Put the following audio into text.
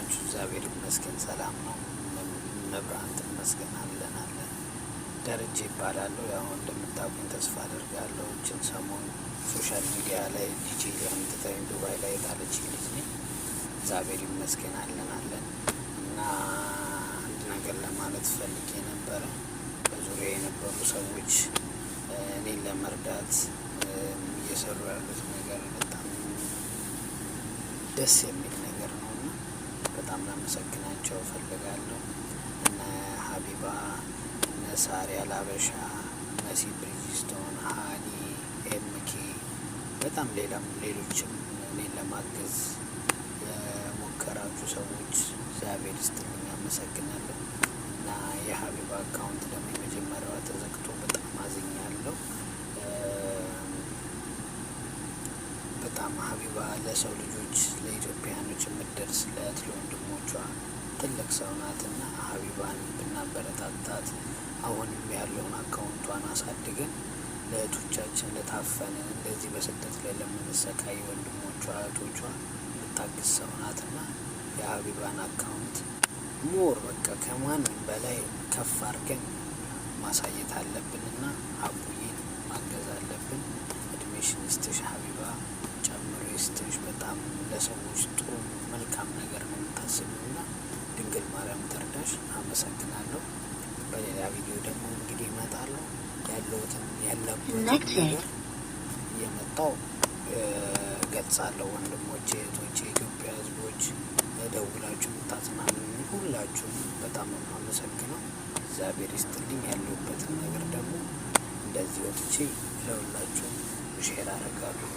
ናችሁ? እግዚአብሔር ይመስገን ሰላም ነው። መብራን ተመስገን አለን። ደረጀ ይባላለሁ። ያው እንደምታውቁኝ ተስፋ አደርጋለሁ። እችን ሰሞን ሶሻል ሚዲያ ላይ ዲጄ አምጥተኝ ዱባይ ላይ የጣለች ልጅ ነኝ። እግዚአብሔር ይመስገን አለን እና አንድ ነገር ለማለት ፈልጌ ነበረ። በዙሪያ የነበሩ ሰዎች እኔን ለመርዳት እየሰሩ ያሉት ነገር በጣም ደስ የሚል ነገር ነው እና በጣም ላመሰግናቸው እፈልጋለሁ። እነ ሀቢባ፣ እነ ሳሪያ ላበሻ፣ መሲ ብሪጅስቶን፣ ሀኒ፣ ኤምኬ በጣም ሌሎችም እኔን ለማገዝ የሞከራችሁ ሰዎች እግዚአብሔር ይስጥልኝ፣ አመሰግናለሁ። እና የሀቢባ አካውንት ደግሞ የመጀመሪያዋ ተዘግቶ በጣም አዝኛለሁ። በጣም ሀቢባ ለሰው ልጆች ለኢትዮጵያኖች የምትደርስ ለእህት ለወንድሞቿ ትልቅ ሰው ናትና ሀቢባን ብናበረታታት አሁንም ያለውን አካውንቷን አሳድገን ለእህቶቻችን ለታፈነ እንደዚህ በስደት ላይ ለምንሰቃይ ወንድሞቿ እህቶቿ የምታግዝ ሰው ናትና የሀቢባን አካውንት ሞር በቃ ከማንም በላይ ከፍ አድርገን ማሳየት አለብንና አቡዬን ማገዝ አለብን። እድሜሽን ይስጥሽ ሀቢባ፣ ጨምሮ ይስጥሽ። በጣም ለሰዎች ጥሩ መልካም ነገር ነው የምታስቢውና ድንግል ማርያም ትርዳሽ። አመሰግናለሁ። በሌላ ቪዲዮ ደግሞ እንግዲህ እመጣለሁ። ያለበትን ነገር እየመጣው ገልጻለሁ። ወንድሞቼ እህቶቼ፣ የኢትዮጵያ ሕዝቦች ደውላችሁ የምታጽናኑኝ ሁላችሁም በጣም አመሰግነው። እግዚአብሔር ይስጥልኝ። ያለሁበትን ነገር ደግሞ እንደዚህ ወጥቼ ለሁላችሁም ሼር አደርጋለሁ።